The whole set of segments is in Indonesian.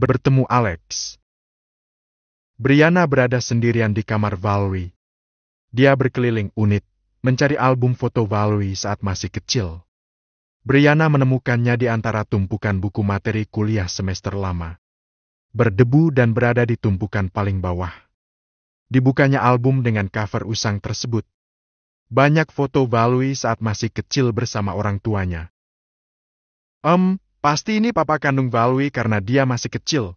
Bertemu Alex. Brianna berada sendirian di kamar Valerie. Dia berkeliling unit, mencari album foto Valerie saat masih kecil. Brianna menemukannya di antara tumpukan buku materi kuliah semester lama. Berdebu dan berada di tumpukan paling bawah. Dibukanya album dengan cover usang tersebut. Banyak foto Valerie saat masih kecil bersama orang tuanya. Pasti ini papa kandung Valerie karena dia masih kecil.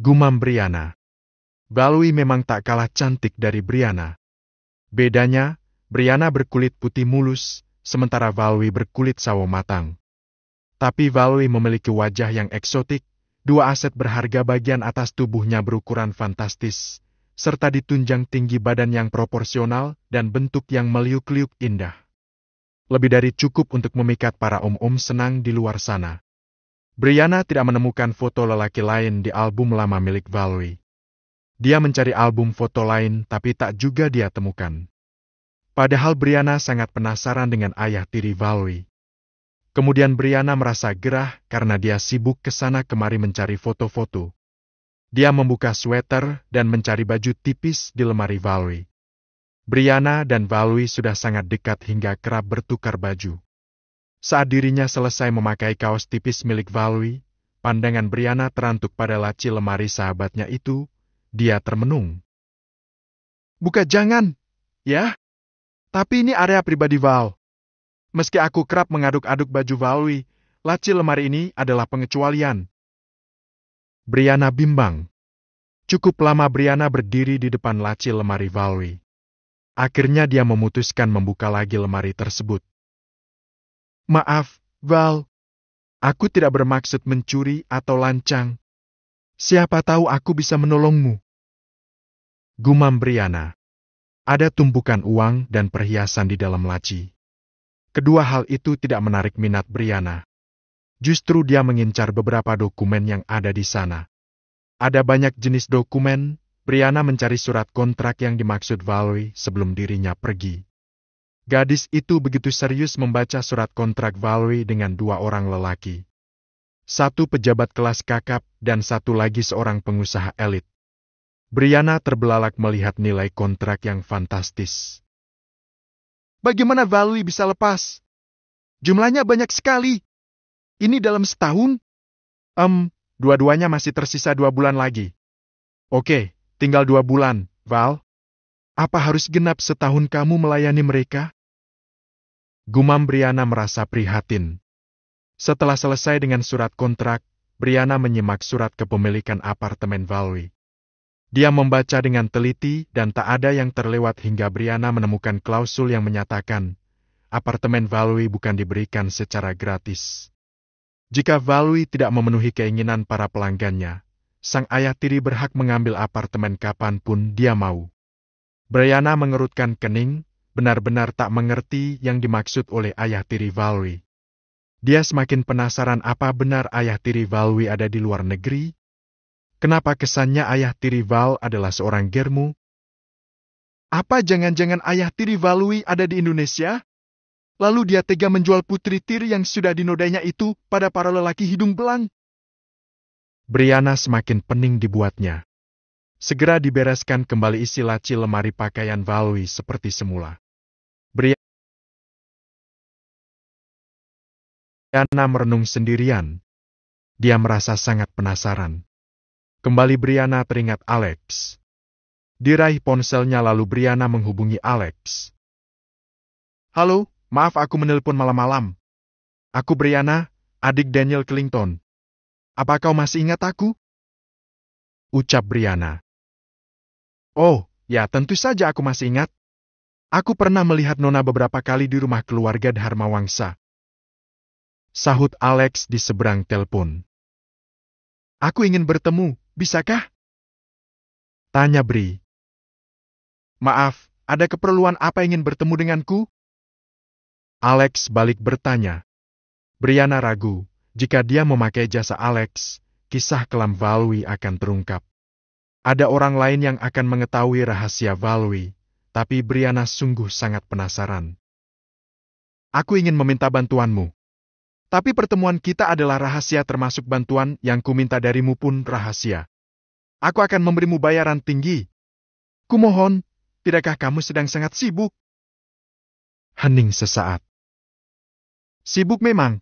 Gumam Brianna. Valerie memang tak kalah cantik dari Brianna. Bedanya, Brianna berkulit putih mulus, sementara Valerie berkulit sawo matang. Tapi Valerie memiliki wajah yang eksotik, dua aset berharga bagian atas tubuhnya berukuran fantastis, serta ditunjang tinggi badan yang proporsional dan bentuk yang meliuk-liuk indah. Lebih dari cukup untuk memikat para om-om senang di luar sana. Brianna tidak menemukan foto lelaki lain di album lama milik Valerie. Dia mencari album foto lain tapi tak juga dia temukan. Padahal Brianna sangat penasaran dengan ayah tiri Valerie. Kemudian Brianna merasa gerah karena dia sibuk ke sana kemari mencari foto-foto. Dia membuka sweater dan mencari baju tipis di lemari Valerie. Brianna dan Valerie sudah sangat dekat hingga kerap bertukar baju. Saat dirinya selesai memakai kaos tipis milik Valerie, pandangan Brianna terantuk pada laci lemari sahabatnya itu, dia termenung. Buka jangan, ya? Tapi ini area pribadi Val. Meski aku kerap mengaduk-aduk baju Valerie, laci lemari ini adalah pengecualian. Brianna bimbang. Cukup lama Brianna berdiri di depan laci lemari Valerie. Akhirnya dia memutuskan membuka lagi lemari tersebut. Maaf, Val. Aku tidak bermaksud mencuri atau lancang. Siapa tahu aku bisa menolongmu. Gumam Brianna. Ada tumpukan uang dan perhiasan di dalam laci. Kedua hal itu tidak menarik minat Brianna. Justru dia mengincar beberapa dokumen yang ada di sana. Ada banyak jenis dokumen, Brianna mencari surat kontrak yang dimaksud Valerie sebelum dirinya pergi. Gadis itu begitu serius membaca surat kontrak Valerie dengan dua orang lelaki. Satu pejabat kelas kakap dan satu lagi seorang pengusaha elit. Brianna terbelalak melihat nilai kontrak yang fantastis. Bagaimana Valerie bisa lepas? Jumlahnya banyak sekali. Ini dalam setahun? Dua-duanya masih tersisa 2 bulan lagi. Oke, tinggal 2 bulan, Val. Apa harus genap setahun kamu melayani mereka? Gumam Brianna merasa prihatin. Setelah selesai dengan surat kontrak, Brianna menyimak surat kepemilikan apartemen Valerie. Dia membaca dengan teliti dan tak ada yang terlewat hingga Brianna menemukan klausul yang menyatakan apartemen Valerie bukan diberikan secara gratis. Jika Valerie tidak memenuhi keinginan para pelanggannya, sang ayah tiri berhak mengambil apartemen kapanpun dia mau. Brianna mengerutkan kening, benar-benar tak mengerti yang dimaksud oleh ayah tiri Valerie. Dia semakin penasaran apa benar ayah tiri Valerie ada di luar negeri? Kenapa kesannya ayah tiri Val adalah seorang germu? Apa jangan-jangan ayah tiri Valerie ada di Indonesia? Lalu dia tega menjual putri tiri yang sudah dinodainya itu pada para lelaki hidung belang? Brianna semakin pening dibuatnya. Segera dibereskan kembali isi laci lemari pakaian Valerie seperti semula. Brianna merenung sendirian. Dia merasa sangat penasaran. Kembali Brianna teringat Alex. Diraih ponselnya lalu Brianna menghubungi Alex. Halo, maaf aku menelpon malam-malam. Aku Brianna, adik Daniel Clinton. Apa kau masih ingat aku? Ucap Brianna. Oh, ya tentu saja aku masih ingat. Aku pernah melihat Nona beberapa kali di rumah keluarga Dharma Wangsa. Sahut Alex di seberang telepon. Aku ingin bertemu, bisakah? Tanya Bri. Maaf, ada keperluan apa ingin bertemu denganku? Alex balik bertanya. Brianna ragu, jika dia memakai jasa Alex, kisah kelam Valerie akan terungkap. Ada orang lain yang akan mengetahui rahasia Valerie, tapi Brianna sungguh sangat penasaran. Aku ingin meminta bantuanmu. Tapi pertemuan kita adalah rahasia termasuk bantuan yang kuminta darimu pun rahasia. Aku akan memberimu bayaran tinggi. Kumohon, tidakkah kamu sedang sangat sibuk? Hening sesaat. Sibuk memang.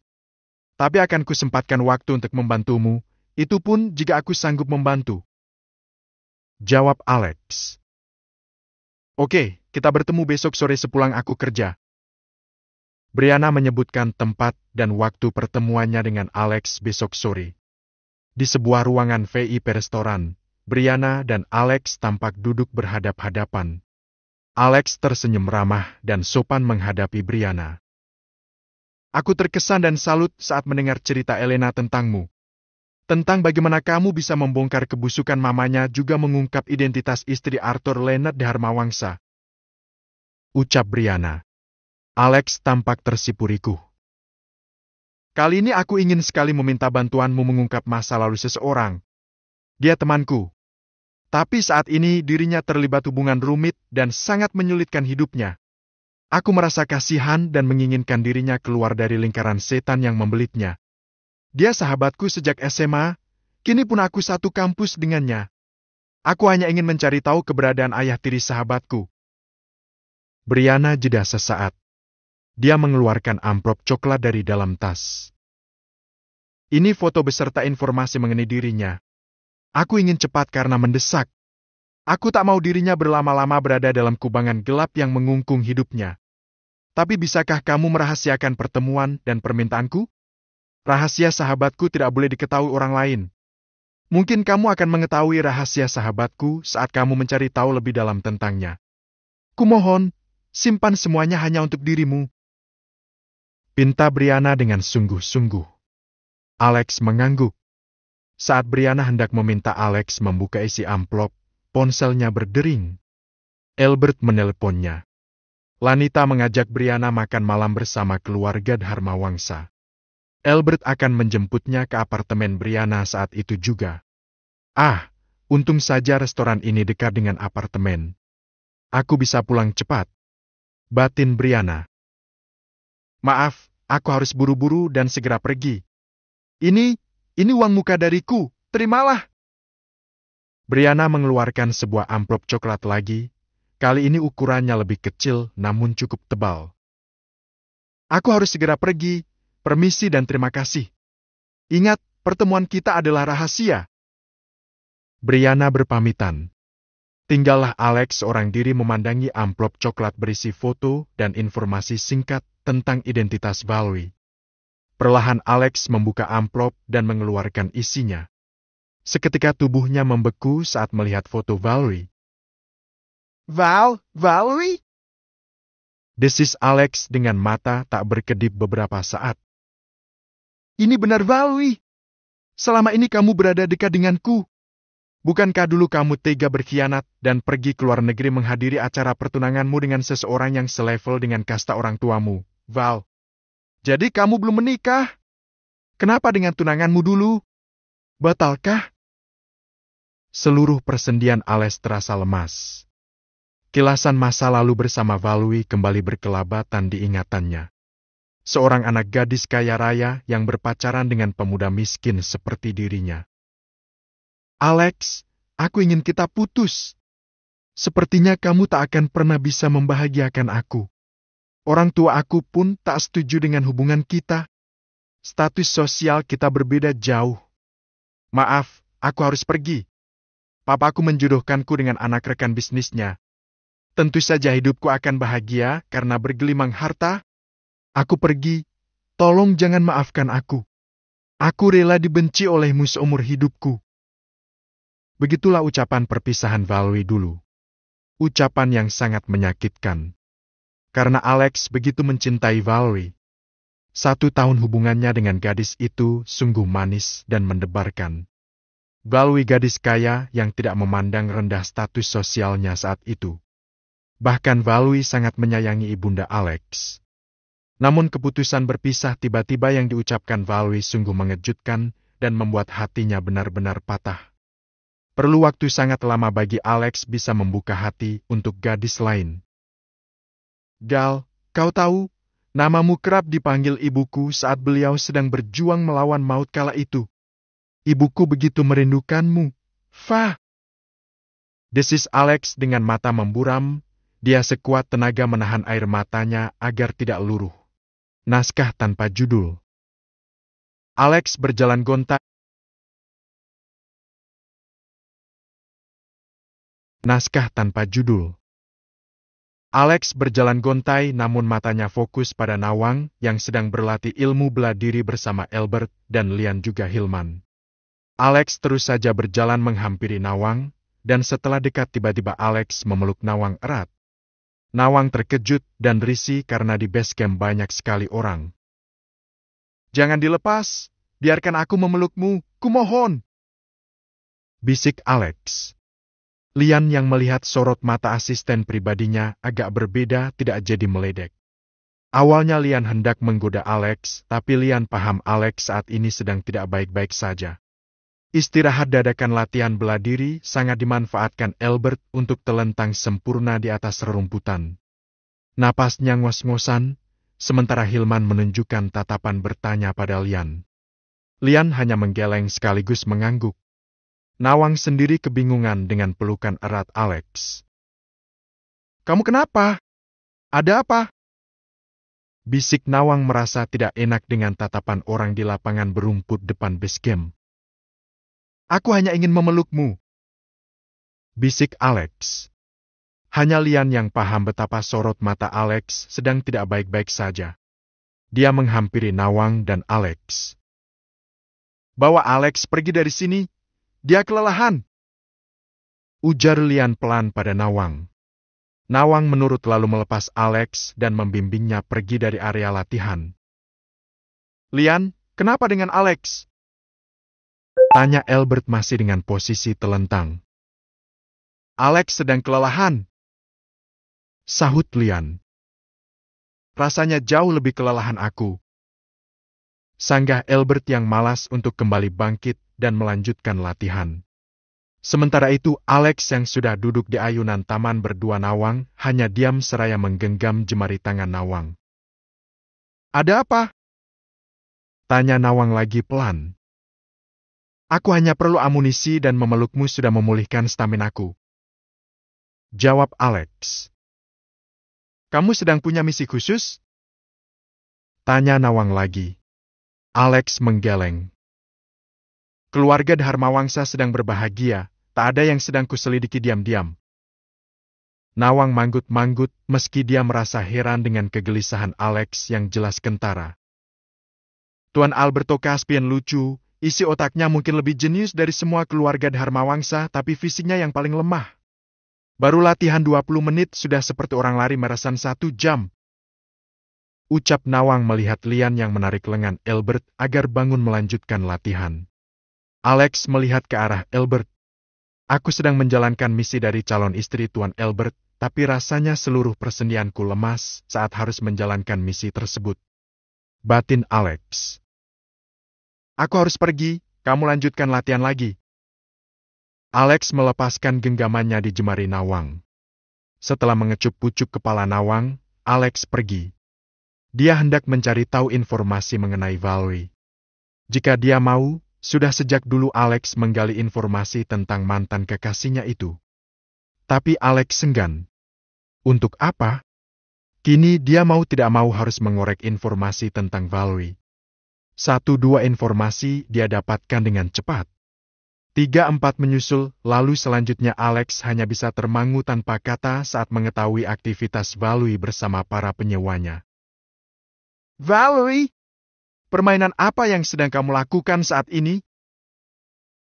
Tapi akan kusempatkan waktu untuk membantumu, itu pun jika aku sanggup membantu. Jawab Alex. Oke, kita bertemu besok sore sepulang aku kerja. Brianna menyebutkan tempat dan waktu pertemuannya dengan Alex besok sore. Di sebuah ruangan VIP restoran, Brianna dan Alex tampak duduk berhadap-hadapan. Alex tersenyum ramah dan sopan menghadapi Brianna. Aku terkesan dan salut saat mendengar cerita Elena tentangmu. Tentang bagaimana kamu bisa membongkar kebusukan mamanya juga mengungkap identitas istri Arthur Leonard Dharmawangsa. Ucap Brianna. Alex tampak tersipu rikuh. Kali ini aku ingin sekali meminta bantuanmu mengungkap masa lalu seseorang. Dia temanku. Tapi saat ini dirinya terlibat hubungan rumit dan sangat menyulitkan hidupnya. Aku merasa kasihan dan menginginkan dirinya keluar dari lingkaran setan yang membelitnya. Dia sahabatku sejak SMA, kini pun aku satu kampus dengannya. Aku hanya ingin mencari tahu keberadaan ayah tiri sahabatku. Brianna jeda sesaat. Dia mengeluarkan amplop coklat dari dalam tas. Ini foto beserta informasi mengenai dirinya. Aku ingin cepat karena mendesak. Aku tak mau dirinya berlama-lama berada dalam kubangan gelap yang mengungkung hidupnya. Tapi bisakah kamu merahasiakan pertemuan dan permintaanku? Rahasia sahabatku tidak boleh diketahui orang lain. Mungkin kamu akan mengetahui rahasia sahabatku saat kamu mencari tahu lebih dalam tentangnya. Kumohon, simpan semuanya hanya untuk dirimu. Pinta Brianna dengan sungguh-sungguh. Alex mengangguk. Saat Brianna hendak meminta Alex membuka isi amplop, ponselnya berdering. Albert menelponnya. Lanita mengajak Brianna makan malam bersama keluarga Dharmawangsa. Albert akan menjemputnya ke apartemen Brianna saat itu juga. Ah, untung saja restoran ini dekat dengan apartemen. Aku bisa pulang cepat. Batin Brianna. Maaf, aku harus buru-buru dan segera pergi. Ini uang muka dariku, terimalah. Brianna mengeluarkan sebuah amplop coklat lagi. Kali ini ukurannya lebih kecil namun cukup tebal. Aku harus segera pergi. Permisi dan terima kasih. Ingat, pertemuan kita adalah rahasia. Brianna berpamitan. Tinggallah Alex seorang diri memandangi amplop coklat berisi foto dan informasi singkat tentang identitas Valerie. Perlahan Alex membuka amplop dan mengeluarkan isinya. Seketika tubuhnya membeku saat melihat foto Valerie. Valerie? Desis Alex dengan mata tak berkedip beberapa saat. Ini benar Valerie. Selama ini kamu berada dekat denganku. Bukankah dulu kamu tega berkhianat dan pergi ke luar negeri menghadiri acara pertunanganmu dengan seseorang yang selevel dengan kasta orang tuamu, Val? Jadi kamu belum menikah? Kenapa dengan tunanganmu dulu? Batalkah? Seluruh persendian Alex terasa lemas. Kilasan masa lalu bersama Valerie kembali berkelabatan di ingatannya. Seorang anak gadis kaya raya yang berpacaran dengan pemuda miskin seperti dirinya. Alex, aku ingin kita putus. Sepertinya kamu tak akan pernah bisa membahagiakan aku. Orang tua aku pun tak setuju dengan hubungan kita. Status sosial kita berbeda jauh. Maaf, aku harus pergi. Papaku menjodohkanku dengan anak rekan bisnisnya. Tentu saja hidupku akan bahagia karena bergelimang harta. Aku pergi, tolong jangan maafkan aku. Aku rela dibenci olehmu seumur hidupku. Begitulah ucapan perpisahan Valerie dulu. Ucapan yang sangat menyakitkan. Karena Alex begitu mencintai Valerie. 1 tahun hubungannya dengan gadis itu sungguh manis dan mendebarkan. Valerie gadis kaya yang tidak memandang rendah status sosialnya saat itu. Bahkan Valerie sangat menyayangi ibunda Alex. Namun keputusan berpisah tiba-tiba yang diucapkan Valerie sungguh mengejutkan dan membuat hatinya benar-benar patah. Perlu waktu sangat lama bagi Alex bisa membuka hati untuk gadis lain. Gal, kau tahu, Namamu kerap dipanggil ibuku saat beliau sedang berjuang melawan maut kala itu. Ibuku begitu merindukanmu, Fa. Desis Alex dengan mata memburam, dia sekuat tenaga menahan air matanya agar tidak luruh. Naskah tanpa judul. Alex berjalan gonta. Naskah tanpa judul. Alex berjalan gontai namun matanya fokus pada Nawang yang sedang berlatih ilmu bela diri bersama Albert dan Lian juga Hilman. Alex terus saja berjalan menghampiri Nawang, dan setelah dekat tiba-tiba Alex memeluk Nawang erat. Nawang terkejut dan risih karena di base camp banyak sekali orang. Jangan dilepas, biarkan aku memelukmu, kumohon. Bisik Alex. Lian yang melihat sorot mata asisten pribadinya agak berbeda tidak jadi meledek. Awalnya Lian hendak menggoda Alex, tapi Lian paham Alex saat ini sedang tidak baik-baik saja. Istirahat dadakan latihan bela diri sangat dimanfaatkan Albert untuk telentang sempurna di atas rerumputan. Napasnya ngos-ngosan, sementara Hilman menunjukkan tatapan bertanya pada Lian. Lian hanya menggeleng sekaligus mengangguk. Nawang sendiri kebingungan dengan pelukan erat Alex. Kamu kenapa? Ada apa? Bisik Nawang merasa tidak enak dengan tatapan orang di lapangan berumput depan base camp. Aku hanya ingin memelukmu. Bisik Alex. Hanya Lian yang paham betapa sorot mata Alex sedang tidak baik-baik saja. Dia menghampiri Nawang dan Alex. Bawa Alex pergi dari sini. Dia kelelahan. Ujar Lian pelan pada Nawang. Nawang menurut lalu melepas Alex dan membimbingnya pergi dari area latihan. Lian, kenapa dengan Alex? Tanya Albert masih dengan posisi telentang. Alex sedang kelelahan. Sahut Lian. Rasanya jauh lebih kelelahan aku. Sanggah Albert yang malas untuk kembali bangkit dan melanjutkan latihan. Sementara itu Alex yang sudah duduk di ayunan taman berdua Nawang hanya diam seraya menggenggam jemari tangan Nawang. Ada apa? Tanya Nawang lagi pelan. Aku hanya perlu amunisi dan memelukmu sudah memulihkan staminaku. Jawab Alex. Kamu sedang punya misi khusus? Tanya Nawang lagi. Alex menggeleng. Keluarga Dharmawangsa sedang berbahagia, tak ada yang sedang kuselidiki diam-diam. Nawang manggut-manggut meski dia merasa heran dengan kegelisahan Alex yang jelas kentara. Tuan Alberto Caspian lucu, isi otaknya mungkin lebih jenius dari semua keluarga Dharmawangsa tapi fisiknya yang paling lemah. Baru latihan 20 menit sudah seperti orang lari maraton 1 jam. Ucap Nawang melihat Lian yang menarik lengan Albert agar bangun melanjutkan latihan. Alex melihat ke arah Albert. Aku sedang menjalankan misi dari calon istri Tuan Albert, tapi rasanya seluruh persendianku lemas saat harus menjalankan misi tersebut. Batin Alex. Aku harus pergi, kamu lanjutkan latihan lagi. Alex melepaskan genggamannya di jemari Nawang. Setelah mengecup pucuk kepala Nawang, Alex pergi. Dia hendak mencari tahu informasi mengenai Valerie. Jika dia mau, sudah sejak dulu Alex menggali informasi tentang mantan kekasihnya itu. Tapi Alex enggan. Untuk apa? Kini dia mau tidak mau harus mengorek informasi tentang Valerie. 1-2 informasi dia dapatkan dengan cepat. 3-4 menyusul, lalu selanjutnya Alex hanya bisa termangu tanpa kata saat mengetahui aktivitas Valerie bersama para penyewanya. Valerie! Permainan apa yang sedang kamu lakukan saat ini?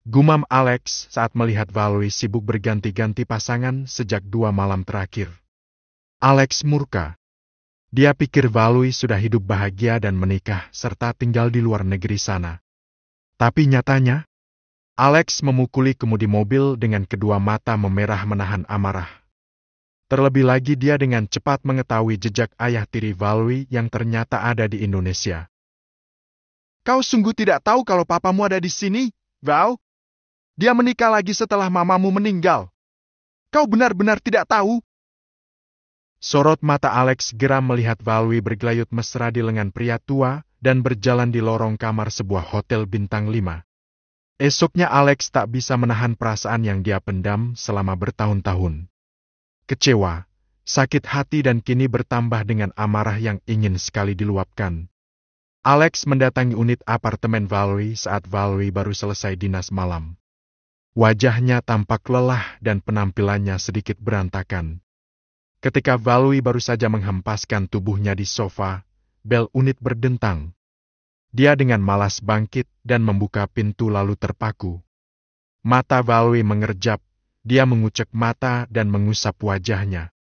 Gumam Alex saat melihat Valerie sibuk berganti-ganti pasangan sejak 2 malam terakhir. Alex murka. Dia pikir Valerie sudah hidup bahagia dan menikah serta tinggal di luar negeri sana. Tapi nyatanya, Alex memukuli kemudi mobil dengan kedua mata memerah menahan amarah. Terlebih lagi dia dengan cepat mengetahui jejak ayah tiri Valerie yang ternyata ada di Indonesia. Kau sungguh tidak tahu kalau papamu ada di sini, Val? Dia menikah lagi setelah mamamu meninggal. Kau benar-benar tidak tahu? Sorot mata Alex geram melihat Valwi bergelayut mesra di lengan pria tua dan berjalan di lorong kamar sebuah hotel bintang 5. Esoknya Alex tak bisa menahan perasaan yang dia pendam selama bertahun-tahun. Kecewa, sakit hati dan kini bertambah dengan amarah yang ingin sekali diluapkan. Alex mendatangi unit apartemen Valwi saat Valwi baru selesai dinas malam. Wajahnya tampak lelah dan penampilannya sedikit berantakan. Ketika Valwi baru saja menghempaskan tubuhnya di sofa, bel unit berdentang. Dia dengan malas bangkit dan membuka pintu lalu terpaku. Mata Valwi mengerjap, dia mengucek mata dan mengusap wajahnya.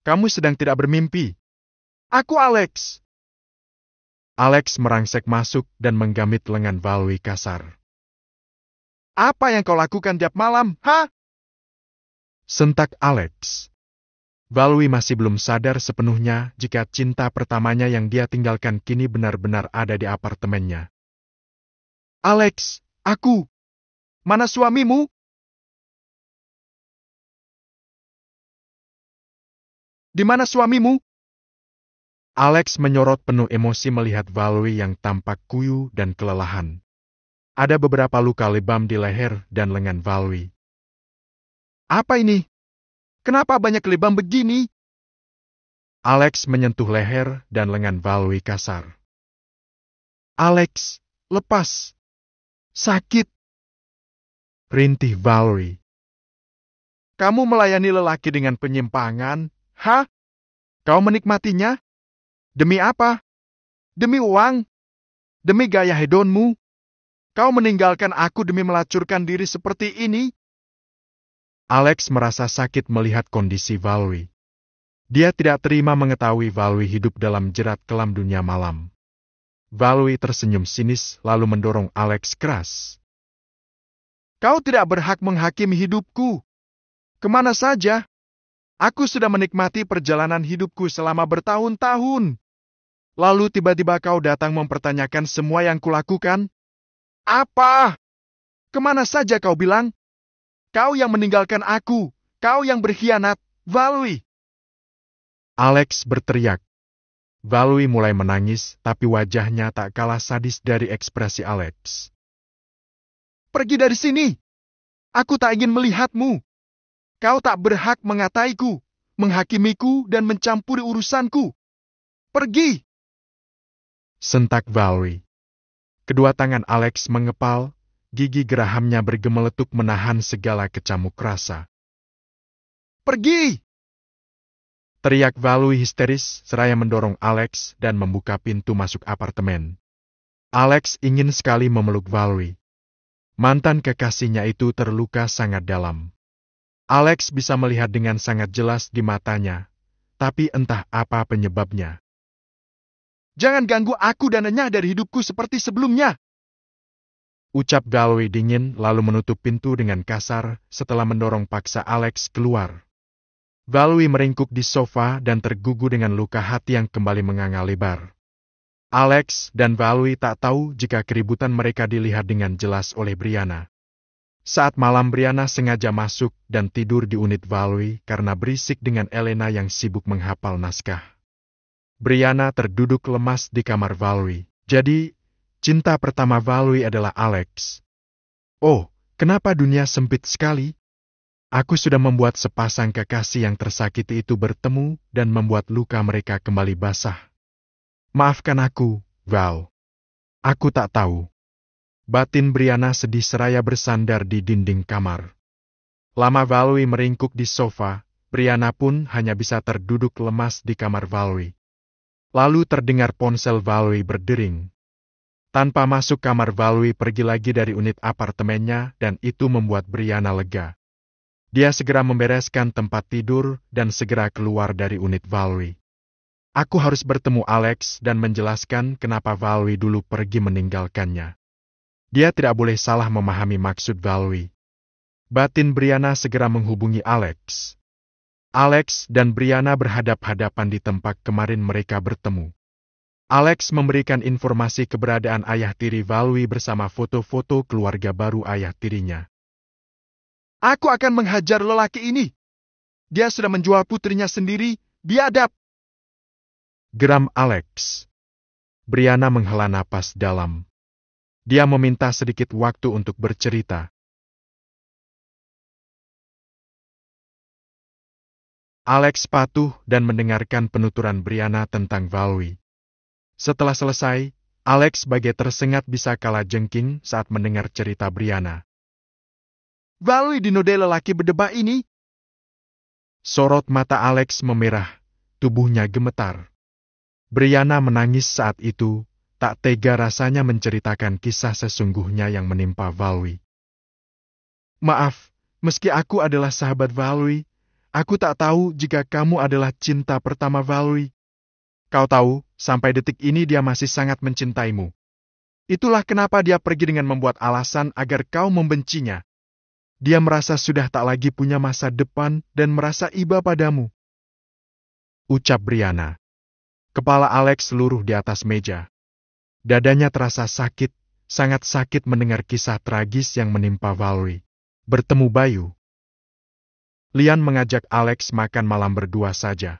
"Kamu sedang tidak bermimpi. Aku Alex." Alex merangsek masuk dan menggamit lengan Valwi kasar. "Apa yang kau lakukan tiap malam, ha?" Sentak Alex. Valwi masih belum sadar sepenuhnya jika cinta pertamanya yang dia tinggalkan kini benar-benar ada di apartemennya. "Alex, aku. Mana suamimu?" "Di mana suamimu?" Alex menyorot penuh emosi melihat Valwi yang tampak kuyu dan kelelahan. Ada beberapa luka lebam di leher dan lengan Valwi. "Apa ini? Kenapa banyak lebam begini?" Alex menyentuh leher dan lengan Valwi kasar. "Alex, lepas. Sakit." Rintih Valwi. "Kamu melayani lelaki dengan penyimpangan, ha? Kau menikmatinya? Demi apa? Demi uang? Demi gaya hedonmu? Kau meninggalkan aku demi melacurkan diri seperti ini?" Alex merasa sakit melihat kondisi Valwi. Dia tidak terima mengetahui Valwi hidup dalam jerat kelam dunia malam. Valwi tersenyum sinis lalu mendorong Alex keras. "Kau tidak berhak menghakimi hidupku. Kemana saja? Aku sudah menikmati perjalanan hidupku selama bertahun-tahun. Lalu tiba-tiba kau datang mempertanyakan semua yang kulakukan? Apa? Kemana saja kau bilang? Kau yang meninggalkan aku. Kau yang berkhianat, Valwi." Alex berteriak. Valwi mulai menangis, tapi wajahnya tak kalah sadis dari ekspresi Alex. "Pergi dari sini. Aku tak ingin melihatmu. Kau tak berhak mengataiku, menghakimiku, dan mencampuri urusanku. Pergi!" Sentak Valwi. Kedua tangan Alex mengepal, gigi gerahamnya bergemeletuk menahan segala kecamuk rasa. "Pergi!" teriak Valwi histeris seraya mendorong Alex dan membuka pintu masuk apartemen. Alex ingin sekali memeluk Valwi. Mantan kekasihnya itu terluka sangat dalam. Alex bisa melihat dengan sangat jelas di matanya, tapi entah apa penyebabnya. "Jangan ganggu aku dan enyah dari hidupku seperti sebelumnya," ucap Valwi dingin lalu menutup pintu dengan kasar setelah mendorong paksa Alex keluar. Valwi meringkuk di sofa dan tergugu dengan luka hati yang kembali menganga lebar. Alex dan Valwi tak tahu jika keributan mereka dilihat dengan jelas oleh Brianna. Saat malam Brianna sengaja masuk dan tidur di unit Valwi karena berisik dengan Elena yang sibuk menghafal naskah. Brianna terduduk lemas di kamar Valwi. Jadi, cinta pertama Valwi adalah Alex. Oh, kenapa dunia sempit sekali? Aku sudah membuat sepasang kekasih yang tersakiti itu bertemu dan membuat luka mereka kembali basah. Maafkan aku, Val. Aku tak tahu. Batin Brianna sedih seraya bersandar di dinding kamar. Lama Valwi meringkuk di sofa, Brianna pun hanya bisa terduduk lemas di kamar Valwi. Lalu terdengar ponsel Valwi berdering. Tanpa masuk kamar Valwi pergi lagi dari unit apartemennya dan itu membuat Brianna lega. Dia segera membereskan tempat tidur dan segera keluar dari unit Valwi. Aku harus bertemu Alex dan menjelaskan kenapa Valwi dulu pergi meninggalkannya. Dia tidak boleh salah memahami maksud Valwi. Batin Brianna segera menghubungi Alex. Alex dan Brianna berhadap-hadapan di tempat kemarin mereka bertemu. Alex memberikan informasi keberadaan ayah tiri Valwi bersama foto-foto keluarga baru ayah tirinya. "Aku akan menghajar lelaki ini. Dia sudah menjual putrinya sendiri, biadab. Geram Alex. Brianna menghela napas dalam. Dia meminta sedikit waktu untuk bercerita. Alex patuh dan mendengarkan penuturan Brianna tentang Valois. Setelah selesai, Alex bagai tersengat bisa kala jengking saat mendengar cerita Brianna. Valois dinodai lelaki berdebah ini. Sorot mata Alex memerah, tubuhnya gemetar. Brianna menangis saat itu, tak tega rasanya menceritakan kisah sesungguhnya yang menimpa Valois. Maaf, meski aku adalah sahabat Valois, aku tak tahu jika kamu adalah cinta pertama Valois. Kau tahu, sampai detik ini dia masih sangat mencintaimu. Itulah kenapa dia pergi dengan membuat alasan agar kau membencinya. Dia merasa sudah tak lagi punya masa depan dan merasa iba padamu. Ucap Brianna. Kepala Alex seluruh di atas meja. Dadanya terasa sakit, sangat sakit mendengar kisah tragis yang menimpa Valois. Bertemu Bayu. Lian mengajak Alex makan malam berdua saja.